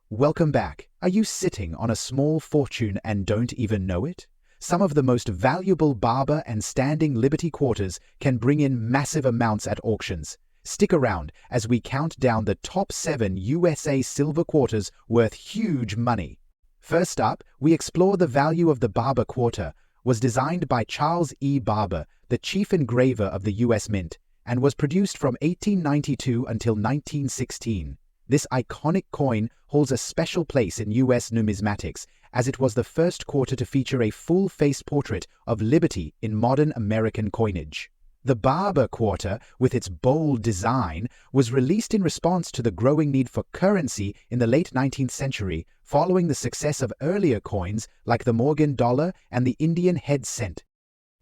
Welcome back. Are you sitting on a small fortune and don't even know it? Some of the most valuable Barber and standing Liberty quarters can bring in massive amounts at auctions. Stick around as we count down the top 7 USA silver quarters worth huge money. First up, we explore the value of the Barber quarter. Was designed by Charles E. Barber, the chief engraver of the U.S. Mint, and was produced from 1892 until 1916. This iconic coin holds a special place in U.S. numismatics, as it was the first quarter to feature a full-face portrait of Liberty in modern American coinage. The Barber quarter, with its bold design, was released in response to the growing need for currency in the late 19th century, following the success of earlier coins like the Morgan dollar and the Indian head cent.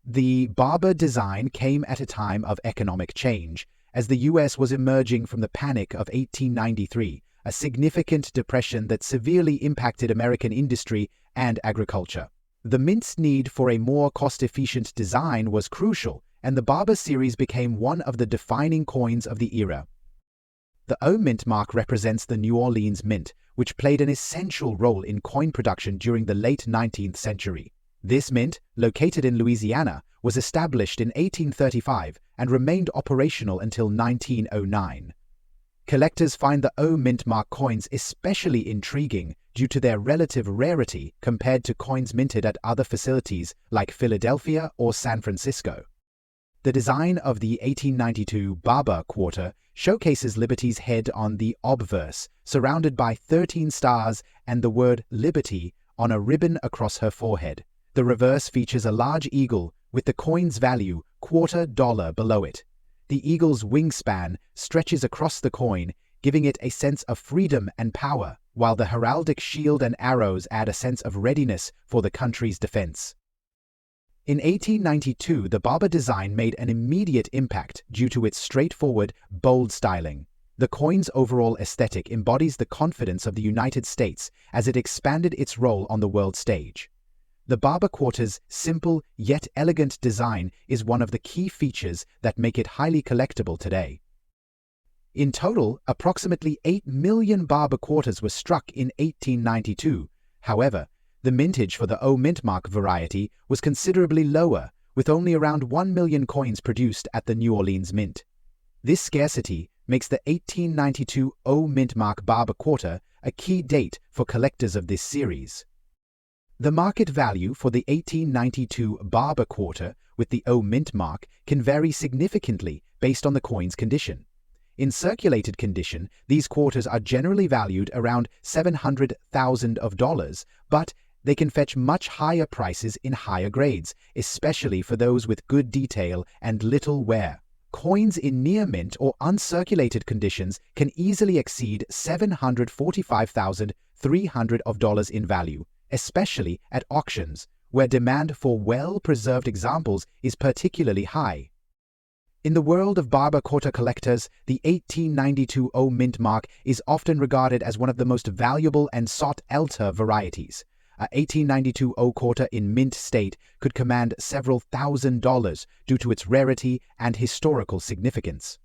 The Barber design came at a time of economic change, as the U.S. was emerging from the Panic of 1893, a significant depression that severely impacted American industry and agriculture. The Mint's need for a more cost-efficient design was crucial, and the Barber series became one of the defining coins of the era. The O Mint mark represents the New Orleans Mint, which played an essential role in coin production during the late 19th century. This mint, located in Louisiana, was established in 1835 and remained operational until 1909. Collectors find the O Mint mark coins especially intriguing due to their relative rarity compared to coins minted at other facilities like Philadelphia or San Francisco. The design of the 1892 Barber quarter showcases Liberty's head on the obverse, surrounded by 13 stars and the word Liberty on a ribbon across her forehead. The reverse features a large eagle with the coin's value $quarter below it. The eagle's wingspan stretches across the coin, giving it a sense of freedom and power, while the heraldic shield and arrows add a sense of readiness for the country's defense. In 1892, the Barber design made an immediate impact due to its straightforward, bold styling. The coin's overall aesthetic embodies the confidence of the United States as it expanded its role on the world stage. The Barber quarter's simple yet elegant design is one of the key features that make it highly collectible today. In total, approximately 8 million Barber quarters were struck in 1892. However, the mintage for the O Mint mark variety was considerably lower, with only around 1 million coins produced at the New Orleans Mint. This scarcity makes the 1892 O Mint mark Barber quarter a key date for collectors of this series. The market value for the 1892 Barber quarter with the O Mint mark can vary significantly based on the coin's condition. In circulated condition, these quarters are generally valued around $700,000, but they can fetch much higher prices in higher grades, especially for those with good detail and little wear. Coins in near mint or uncirculated conditions can easily exceed $745,300 in value, especially at auctions, where demand for well-preserved examples is particularly high. In the world of Barber quarter collectors, the 1892 O Mint mark is often regarded as one of the most valuable and sought-after varieties. A 1892 O quarter in mint state could command several $1,000s due to its rarity and historical significance.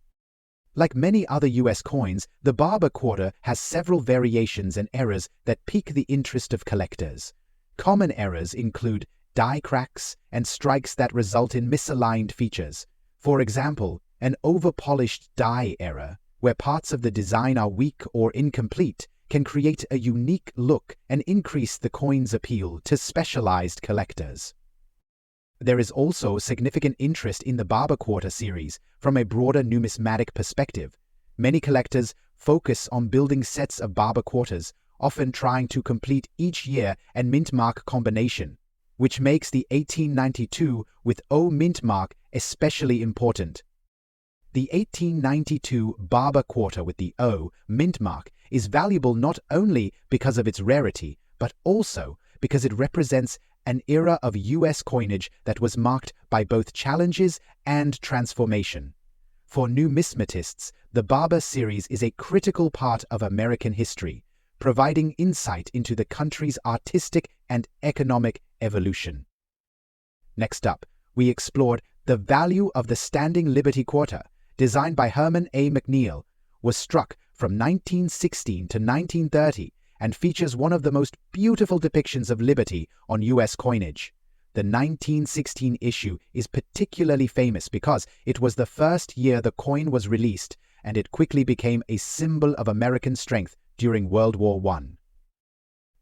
Like many other U.S. coins, the Barber quarter has several variations and errors that pique the interest of collectors. Common errors include die cracks and strikes that result in misaligned features. For example, an over-polished die error, where parts of the design are weak or incomplete, can create a unique look and increase the coin's appeal to specialized collectors. There is also significant interest in the Barber quarter series from a broader numismatic perspective. Many collectors focus on building sets of Barber quarters, often trying to complete each year and mint mark combination, which makes the 1892 with O Mint mark especially important. The 1892 Barber quarter with the O Mint mark is valuable not only because of its rarity, but also because it represents an era of U.S. coinage that was marked by both challenges and transformation. For numismatists, the Barber series is a critical part of American history, providing insight into the country's artistic and economic evolution. Next up, we explored the value of the Standing Liberty Quarter, designed by Herman A. McNeil, was struck from 1916 to 1930 and features one of the most beautiful depictions of liberty on U.S. coinage. The 1916 issue is particularly famous because it was the first year the coin was released, and it quickly became a symbol of American strength during World War I.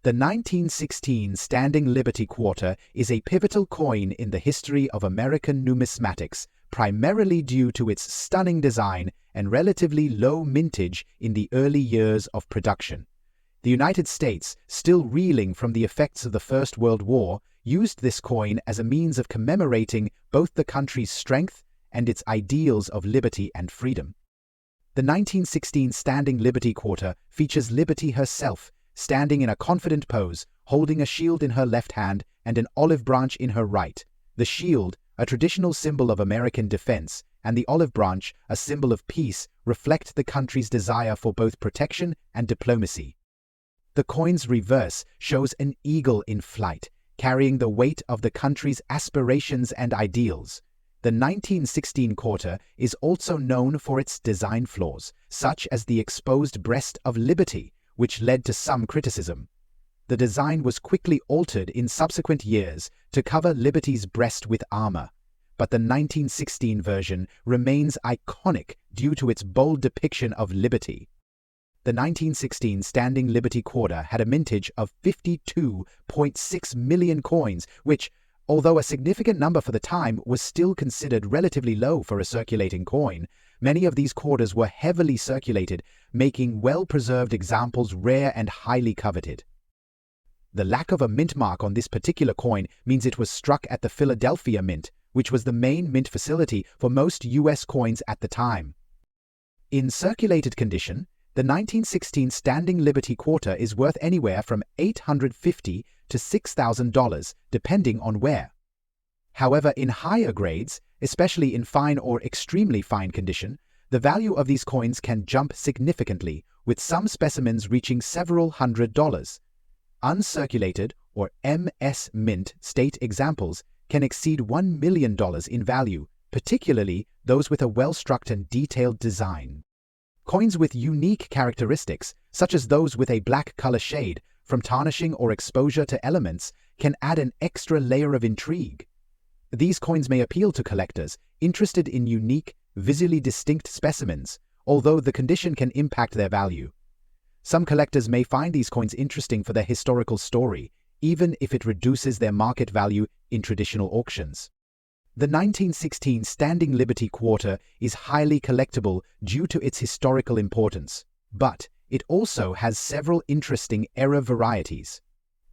The 1916 Standing Liberty Quarter is a pivotal coin in the history of American numismatics, primarily due to its stunning design and relatively low mintage in the early years of production. The United States, still reeling from the effects of the First World War, used this coin as a means of commemorating both the country's strength and its ideals of liberty and freedom. The 1916 Standing Liberty Quarter features Liberty herself, standing in a confident pose, holding a shield in her left hand and an olive branch in her right. The shield, a traditional symbol of American defense, and the olive branch, a symbol of peace, reflect the country's desire for both protection and diplomacy. The coin's reverse shows an eagle in flight, carrying the weight of the country's aspirations and ideals. The 1916 quarter is also known for its design flaws, such as the exposed breast of Liberty, which led to some criticism. The design was quickly altered in subsequent years to cover Liberty's breast with armor, but the 1916 version remains iconic due to its bold depiction of liberty. The 1916 Standing Liberty Quarter had a mintage of 52.6 million coins, which, although a significant number for the time, was still considered relatively low for a circulating coin. Many of these quarters were heavily circulated, making well-preserved examples rare and highly coveted. The lack of a mint mark on this particular coin means it was struck at the Philadelphia Mint, which was the main mint facility for most U.S. coins at the time. In circulated condition, the 1916 Standing Liberty Quarter is worth anywhere from $850 to $6,000, depending on where. However, in higher grades, especially in fine or extremely fine condition, the value of these coins can jump significantly, with some specimens reaching several $100s. Uncirculated, or MS Mint, state examples can exceed $1 million in value, particularly those with a well-struck and detailed design. Coins with unique characteristics, such as those with a black color shade from tarnishing or exposure to elements, can add an extra layer of intrigue. These coins may appeal to collectors interested in unique, visually distinct specimens, although the condition can impact their value. Some collectors may find these coins interesting for their historical story, even if it reduces their market value in traditional auctions. The 1916 Standing Liberty Quarter is highly collectible due to its historical importance, but it also has several interesting error varieties.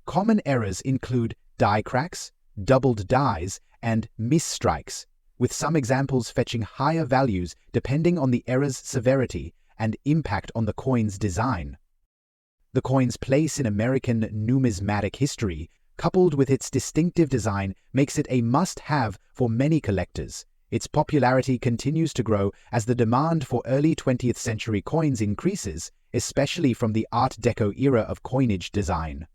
Common errors include die cracks, doubled dies, and misstrikes, with some examples fetching higher values depending on the error's severity and impact on the coin's design. The coin's place in American numismatic history, coupled with its distinctive design, makes it a must-have for many collectors. Its popularity continues to grow as the demand for early 20th century coins increases, especially from the Art Deco era of coinage design.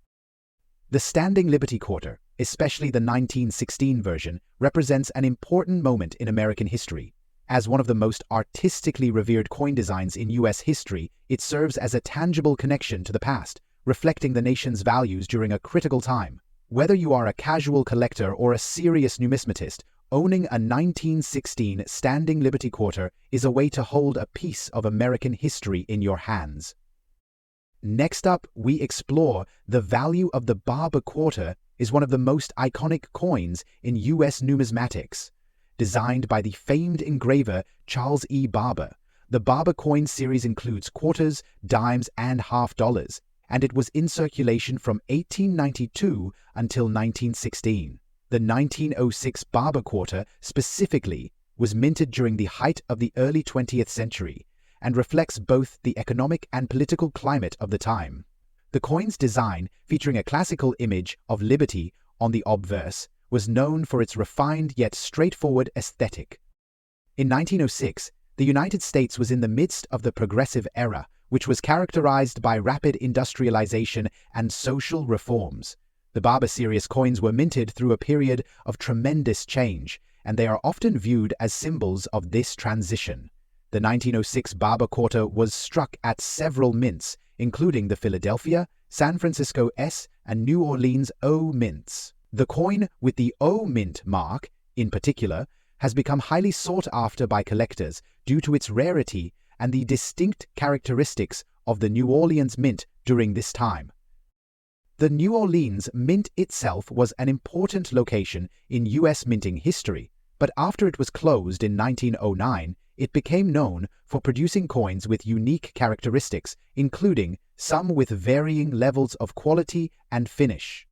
The Standing Liberty Quarter, especially the 1916 version, represents an important moment in American history. As one of the most artistically revered coin designs in U.S. history, it serves as a tangible connection to the past, reflecting the nation's values during a critical time. Whether you are a casual collector or a serious numismatist, owning a 1916 Standing Liberty Quarter is a way to hold a piece of American history in your hands. Next up, we explore the value of the Barber Quarter is one of the most iconic coins in U.S. numismatics. Designed by the famed engraver Charles E. Barber, the Barber coin series includes quarters, dimes, and half dollars, and it was in circulation from 1892 until 1916. The 1906 Barber Quarter, specifically, was minted during the height of the early 20th century and reflects both the economic and political climate of the time. The coin's design, featuring a classical image of liberty on the obverse, was known for its refined yet straightforward aesthetic. In 1906, the United States was in the midst of the Progressive Era, which was characterized by rapid industrialization and social reforms. The Barber series coins were minted through a period of tremendous change, and they are often viewed as symbols of this transition. The 1906 Barber Quarter was struck at several mints, including the Philadelphia, San Francisco S and New Orleans O mints. The coin with the O mint mark, in particular, has become highly sought after by collectors due to its rarity and the distinct characteristics of the New Orleans Mint during this time. The New Orleans Mint itself was an important location in U.S. minting history, but after it was closed in 1909, it became known for producing coins with unique characteristics, including some with varying levels of quality and finish.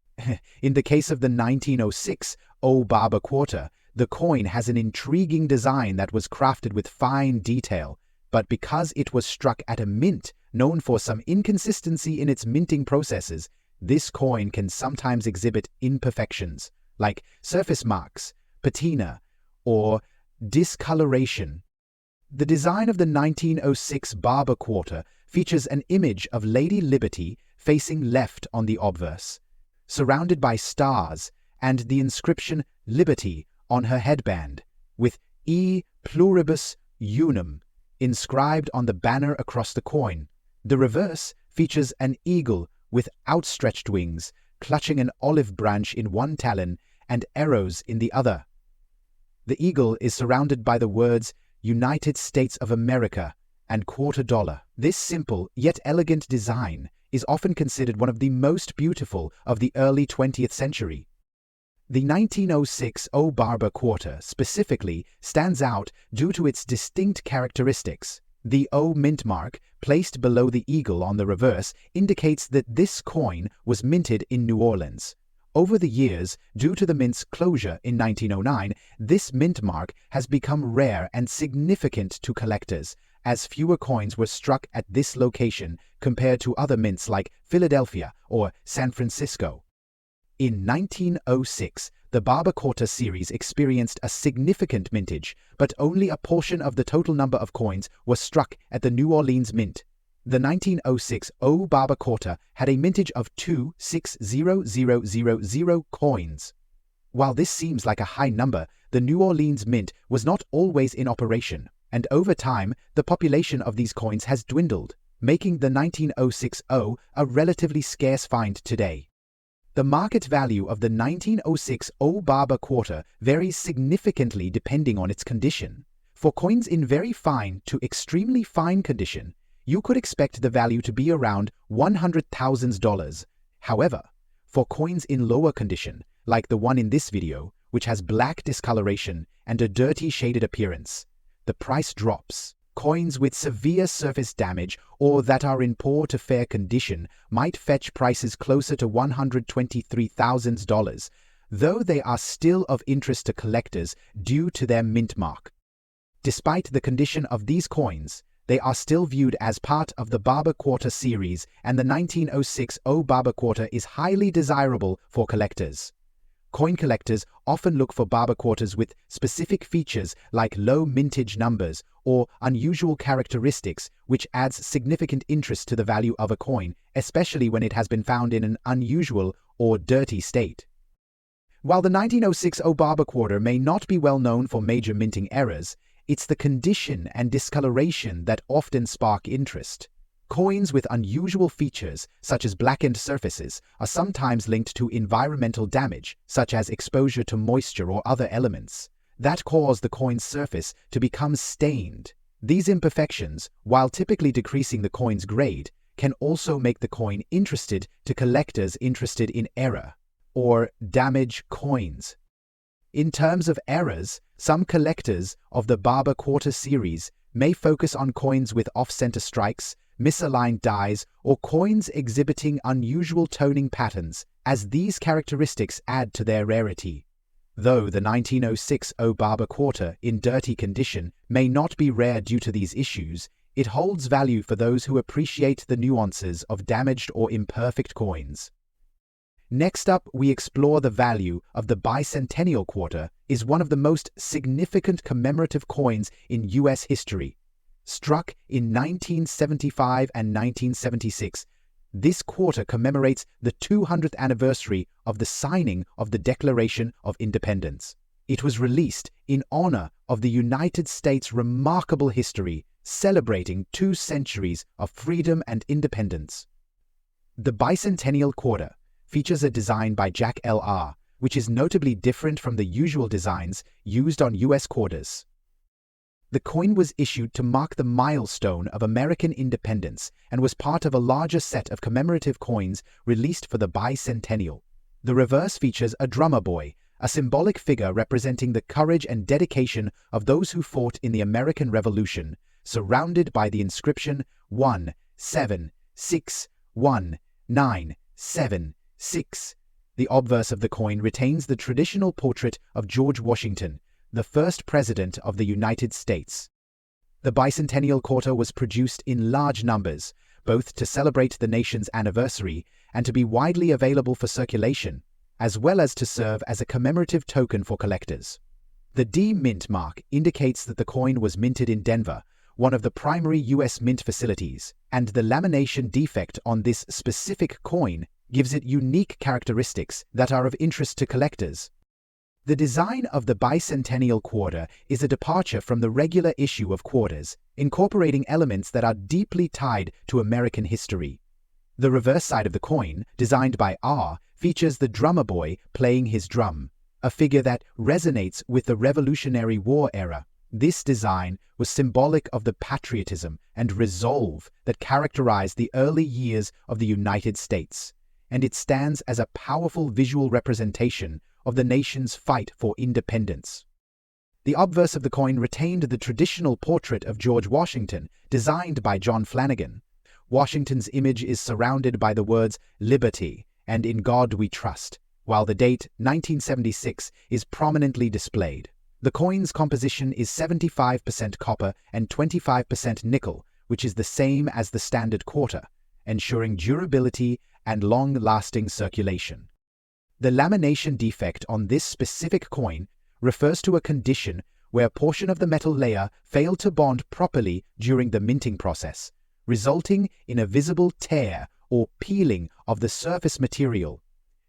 In the case of the 1906 O Barber quarter, the coin has an intriguing design that was crafted with fine detail, but because it was struck at a mint known for some inconsistency in its minting processes, this coin can sometimes exhibit imperfections, like surface marks, patina, or discoloration. The design of the 1906 Barber quarter features an image of Lady Liberty facing left on the obverse, surrounded by stars, and the inscription Liberty on her headband, with E pluribus unum inscribed on the banner across the coin. The reverse features an eagle with outstretched wings, clutching an olive branch in one talon and arrows in the other. The eagle is surrounded by the words United States of America and $quarter. This simple yet elegant design is often considered one of the most beautiful of the early 20th century. The 1906 O Barber quarter specifically stands out due to its distinct characteristics. The O mint mark, placed below the eagle on the reverse, indicates that this coin was minted in New Orleans. Over the years, due to the mint's closure in 1909, this mint mark has become rare and significant to collectors, as fewer coins were struck at this location compared to other mints like Philadelphia or San Francisco. In 1906, the Barber quarter series experienced a significant mintage, but only a portion of the total number of coins was struck at the New Orleans Mint. The 1906 O Barber quarter had a mintage of 2,600,000 coins. While this seems like a high number, the New Orleans Mint was not always in operation, and over time, the population of these coins has dwindled, making the 1906 O a relatively scarce find today. The market value of the 1906 O Barber quarter varies significantly depending on its condition. For coins in very fine to extremely fine condition, you could expect the value to be around $100,000. However, for coins in lower condition, like the one in this video, which has black discoloration and a dirty shaded appearance, the price drops. Coins with severe surface damage or that are in poor to fair condition might fetch prices closer to $123,000, though they are still of interest to collectors due to their mint mark. Despite the condition of these coins, they are still viewed as part of the Barber quarter series, and the 1906 O Barber quarter is highly desirable for collectors. Coin collectors often look for Barber quarters with specific features like low mintage numbers or unusual characteristics, which adds significant interest to the value of a coin, especially when it has been found in an unusual or dirty state. While the 1906 O Barber quarter may not be well known for major minting errors, it's the condition and discoloration that often spark interest. Coins with unusual features, such as blackened surfaces, are sometimes linked to environmental damage, such as exposure to moisture or other elements, that cause the coin's surface to become stained. These imperfections, while typically decreasing the coin's grade, can also make the coin interested to collectors interested in error or damage coins. In terms of errors, some collectors of the Barber quarter series may focus on coins with off-center strikes, misaligned dies, or coins exhibiting unusual toning patterns, as these characteristics add to their rarity. Though the 1906 O Barber quarter in dirty condition may not be rare due to these issues, it holds value for those who appreciate the nuances of damaged or imperfect coins. Next up, we explore the value of the Bicentennial quarter is one of the most significant commemorative coins in U.S. history. Struck in 1975 and 1976, this quarter commemorates the 200th anniversary of the signing of the Declaration of Independence. It was released in honor of the United States' remarkable history, celebrating 2 centuries of freedom and independence. The Bicentennial quarter features a design by Jack L.R., which is notably different from the usual designs used on U.S. quarters. The coin was issued to mark the milestone of American independence and was part of a larger set of commemorative coins released for the Bicentennial. The reverse features a drummer boy, a symbolic figure representing the courage and dedication of those who fought in the American Revolution, surrounded by the inscription 17619776. The obverse of the coin retains the traditional portrait of George Washington, the first President of the United States. The Bicentennial quarter was produced in large numbers, both to celebrate the nation's anniversary and to be widely available for circulation, as well as to serve as a commemorative token for collectors. The D mint mark indicates that the coin was minted in Denver, one of the primary U.S. mint facilities, and the lamination defect on this specific coin gives it unique characteristics that are of interest to collectors. The design of the Bicentennial quarter is a departure from the regular issue of quarters, incorporating elements that are deeply tied to American history. The reverse side of the coin, designed by R, features the drummer boy playing his drum, a figure that resonates with the Revolutionary War era. This design was symbolic of the patriotism and resolve that characterized the early years of the United States, and it stands as a powerful visual representation of the nation's fight for independence. The obverse of the coin retained the traditional portrait of George Washington, designed by John Flanagan. Washington's image is surrounded by the words "Liberty" and "In God We Trust," while the date 1976 is prominently displayed. The coin's composition is 75% copper and 25% nickel, which is the same as the standard quarter, ensuring durability and long-lasting circulation. The lamination defect on this specific coin refers to a condition where a portion of the metal layer failed to bond properly during the minting process, resulting in a visible tear or peeling of the surface material.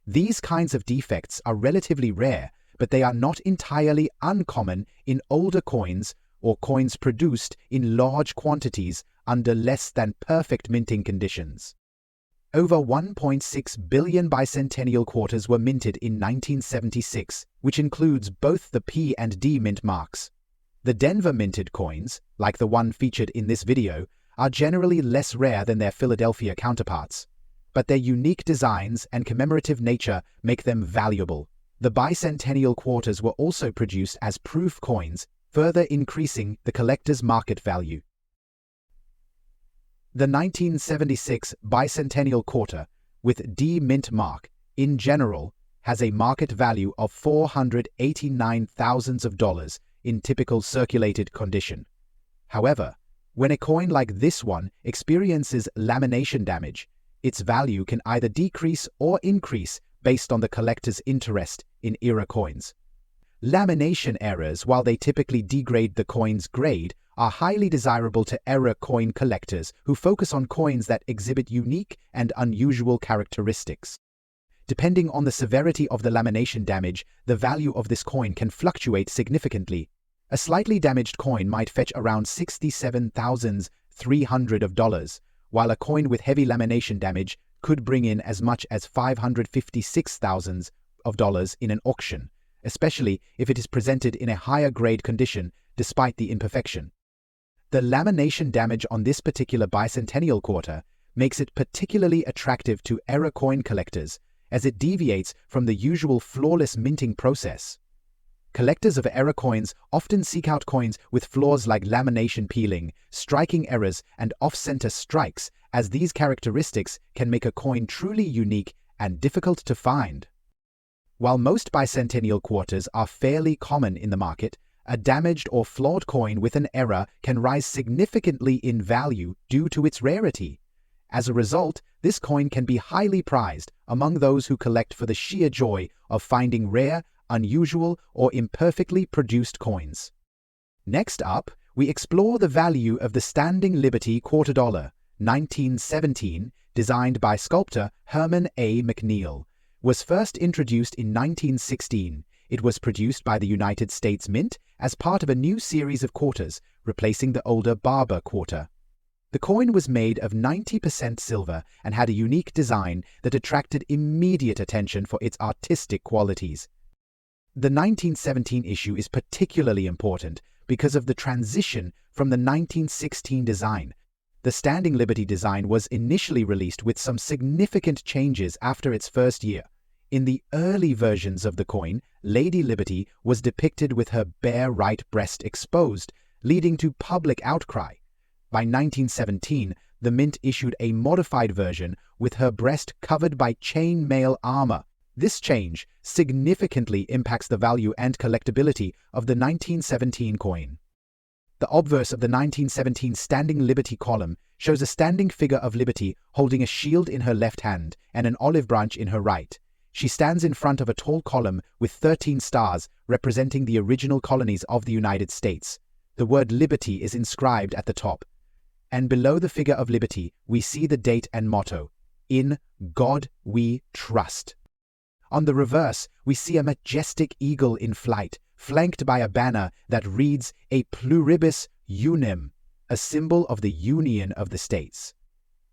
These kinds of defects are relatively rare, but they are not entirely uncommon in older coins or coins produced in large quantities under less than perfect minting conditions. Over 1.6 billion bicentennial quarters were minted in 1976, which includes both the P and D mint marks. The Denver minted coins, like the one featured in this video, are generally less rare than their Philadelphia counterparts, but their unique designs and commemorative nature make them valuable. The bicentennial quarters were also produced as proof coins, further increasing the collector's market value. The 1976 Bicentennial quarter, with D mint mark, in general, has a market value of $489,000 in typical circulated condition. However, when a coin like this one experiences lamination damage, its value can either decrease or increase based on the collector's interest in era coins. Lamination errors, while they typically degrade the coin's grade, are highly desirable to era coin collectors who focus on coins that exhibit unique and unusual characteristics. Depending on the severity of the lamination damage, the value of this coin can fluctuate significantly. A slightly damaged coin might fetch around $67,300, while a coin with heavy lamination damage could bring in as much as $556,000 in an auction, especially if it is presented in a higher grade condition despite the imperfection. The lamination damage on this particular bicentennial quarter makes it particularly attractive to era coin collectors, as it deviates from the usual flawless minting process. Collectors of era coins often seek out coins with flaws like lamination peeling, striking errors, and off-center strikes, as these characteristics can make a coin truly unique and difficult to find. While most bicentennial quarters are fairly common in the market, a damaged or flawed coin with an error can rise significantly in value due to its rarity. As a result, this coin can be highly prized among those who collect for the sheer joy of finding rare, unusual, or imperfectly produced coins. Next up, we explore the value of the Standing Liberty $quarter, 1917, designed by sculptor Herman A. McNeil. Was first introduced in 1916. It was produced by the United States Mint as part of a new series of quarters, replacing the older Barber quarter. The coin was made of 90% silver and had a unique design that attracted immediate attention for its artistic qualities. The 1917 issue is particularly important because of the transition from the 1916 design. The Standing Liberty design was initially released with some significant changes after its first year. In the early versions of the coin, Lady Liberty was depicted with her bare right breast exposed, leading to public outcry. By 1917, the mint issued a modified version with her breast covered by chain mail armor. This change significantly impacts the value and collectability of the 1917 coin. The obverse of the 1917 Standing Liberty column shows a standing figure of Liberty holding a shield in her left hand and an olive branch in her right. She stands in front of a tall column with 13 stars representing the original colonies of the United States. The word Liberty is inscribed at the top. And below the figure of Liberty, we see the date and motto, "In God We Trust." On the reverse, we see a majestic eagle in flight, flanked by a banner that reads "A pluribus unum," a symbol of the Union of the States.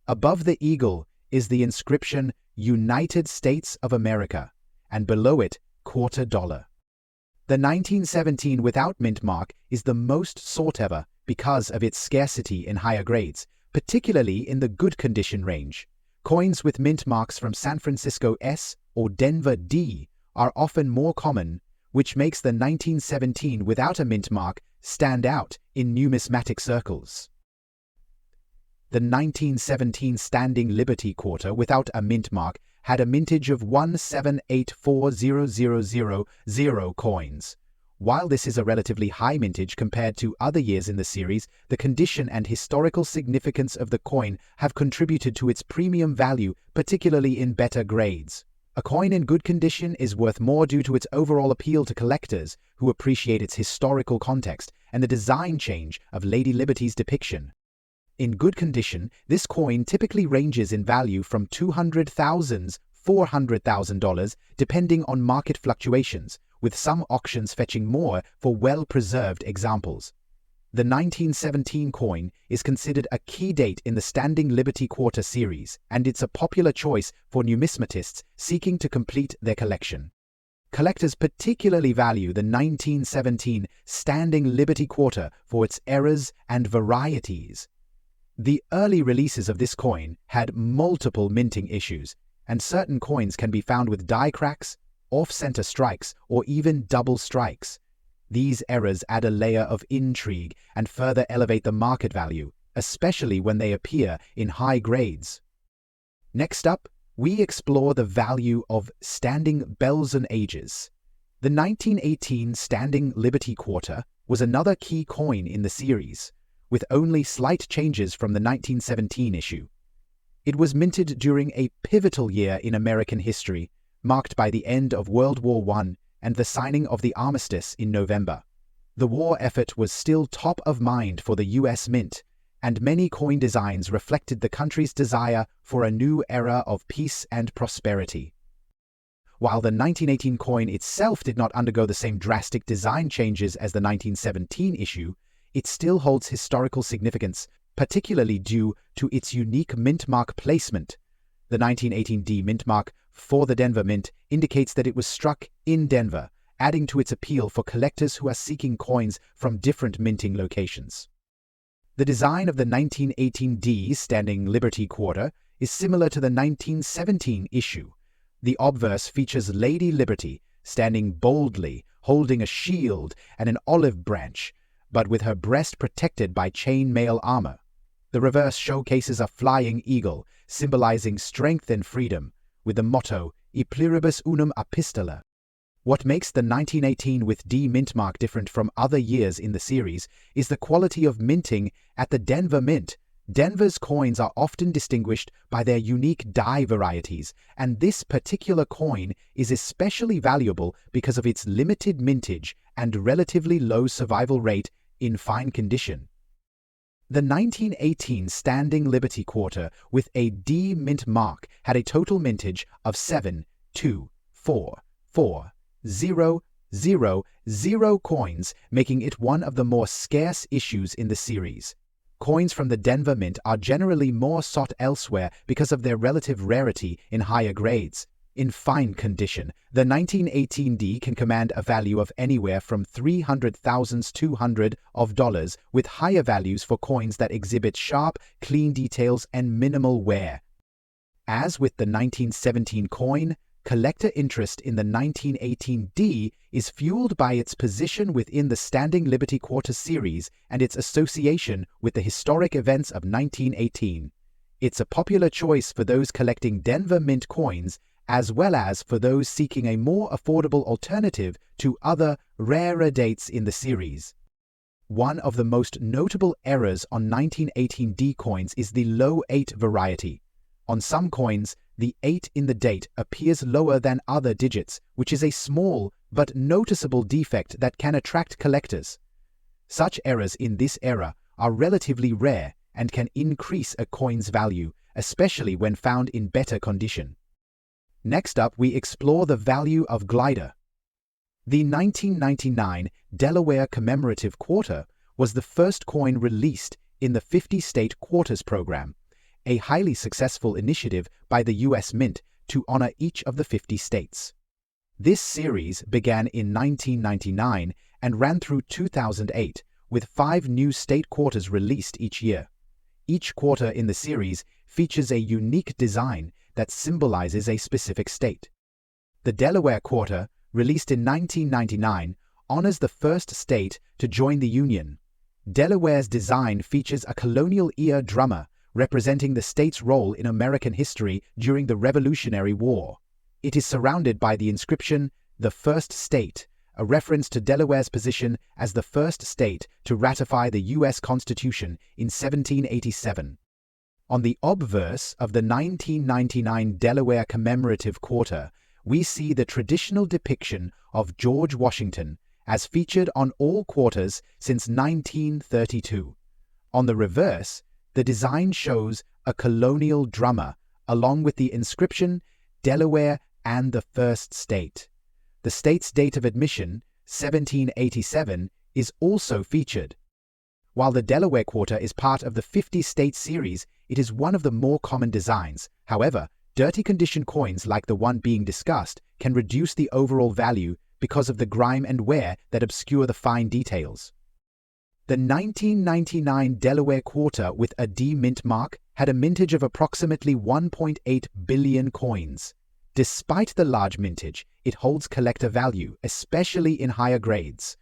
Above the eagle is the inscription "United States of America," and below it, $quarter. The 1917 without mint mark is the most sought ever because of its scarcity in higher grades, particularly in the good condition range. Coins with mint marks from San Francisco S or Denver D are often more common, which makes the 1917 without a mint mark stand out in numismatic circles. The 1917 Standing Liberty quarter without a mint mark had a mintage of 1784000 coins. While this is a relatively high mintage compared to other years in the series, the condition and historical significance of the coin have contributed to its premium value, particularly in better grades. A coin in good condition is worth more due to its overall appeal to collectors who appreciate its historical context and the design change of Lady Liberty's depiction. In good condition, this coin typically ranges in value from $200,000 to $400,000 depending on market fluctuations, with some auctions fetching more for well-preserved examples. The 1917 coin is considered a key date in the Standing Liberty Quarter series, and it's a popular choice for numismatists seeking to complete their collection. Collectors particularly value the 1917 Standing Liberty Quarter for its errors and varieties. The early releases of this coin had multiple minting issues, and certain coins can be found with die cracks, off-center strikes, or even double strikes. These errors add a layer of intrigue and further elevate the market value, especially when they appear in high grades. Next up, we explore the value of standing bells and ages. The 1918 Standing Liberty Quarter was another key coin in the series, with only slight changes from the 1917 issue. It was minted during a pivotal year in American history, marked by the end of World War I and the signing of the armistice in November. The war effort was still top of mind for the U.S. Mint, and many coin designs reflected the country's desire for a new era of peace and prosperity. While the 1918 coin itself did not undergo the same drastic design changes as the 1917 issue, it still holds historical significance, particularly due to its unique mint mark placement. The 1918 D mint mark for the Denver Mint indicates that it was struck in Denver, adding to its appeal for collectors who are seeking coins from different minting locations. The design of the 1918 D Standing Liberty Quarter is similar to the 1917 issue. The obverse features Lady Liberty standing boldly, holding a shield and an olive branch, but with her breast protected by chain mail armor. The reverse showcases a flying eagle, symbolizing strength and freedom, with the motto, "E pluribus unum epistola." What makes the 1918 with D mint mark different from other years in the series is the quality of minting at the Denver Mint. Denver's coins are often distinguished by their unique die varieties, and this particular coin is especially valuable because of its limited mintage and relatively low survival rate in fine condition. The 1918 Standing Liberty Quarter with a D mint mark had a total mintage of 7,2,4,4,0,0 coins, making it one of the more scarce issues in the series. Coins from the Denver Mint are generally more sought elsewhere because of their relative rarity in higher grades. In fine condition, the 1918D can command a value of anywhere from $300,200 with higher values for coins that exhibit sharp, clean details and minimal wear. As with the 1917 coin, collector interest in the 1918D is fueled by its position within the Standing Liberty Quarter series and its association with the historic events of 1918. It's a popular choice for those collecting Denver Mint coins, as well as for those seeking a more affordable alternative to other, rarer dates in the series. One of the most notable errors on 1918D coins is the low 8 variety. On some coins, the 8 in the date appears lower than other digits, which is a small but noticeable defect that can attract collectors. Such errors in this era are relatively rare and can increase a coin's value, especially when found in better condition. Next up, we explore the value of glider. The 1999 Delaware Commemorative Quarter was the first coin released in the 50-state quarters program, a highly successful initiative by the U.S. Mint to honor each of the 50 states. This series began in 1999 and ran through 2008, with 5 new state quarters released each year. Each quarter in the series features a unique design that symbolizes a specific state. The Delaware Quarter, released in 1999, honors the first state to join the Union. Delaware's design features a colonial-era drummer representing the state's role in American history during the Revolutionary War. It is surrounded by the inscription, "The First State," a reference to Delaware's position as the first state to ratify the U.S. Constitution in 1787. On the obverse of the 1999 Delaware Commemorative Quarter, we see the traditional depiction of George Washington, as featured on all quarters since 1932. On the reverse, the design shows a colonial drummer, along with the inscription, "Delaware and the First State." The state's date of admission, 1787, is also featured. While the Delaware Quarter is part of the 50-state series, it is one of the more common designs. However, dirty condition coins like the one being discussed can reduce the overall value because of the grime and wear that obscure the fine details. The 1999 Delaware Quarter with a D mint mark had a mintage of approximately 1.8 billion coins. Despite the large mintage, it holds collector value, especially in higher grades.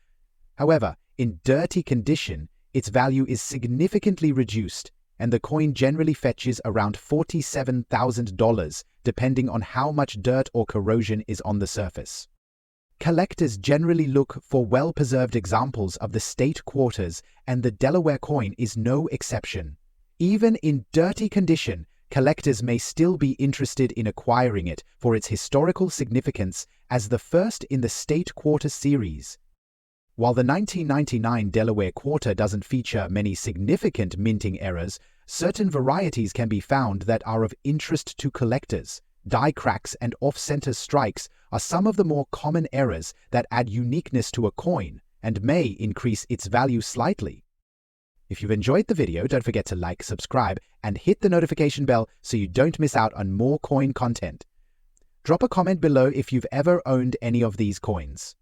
However, in dirty condition, its value is significantly reduced, and the coin generally fetches around $47,000, depending on how much dirt or corrosion is on the surface. Collectors generally look for well-preserved examples of the state quarters, and the Delaware coin is no exception. Even in dirty condition, collectors may still be interested in acquiring it for its historical significance as the first in the state quarter series. While the 1999 Delaware Quarter doesn't feature many significant minting errors, certain varieties can be found that are of interest to collectors. Die cracks and off-center strikes are some of the more common errors that add uniqueness to a coin and may increase its value slightly. If you've enjoyed the video, don't forget to like, subscribe, and hit the notification bell so you don't miss out on more coin content. Drop a comment below if you've ever owned any of these coins.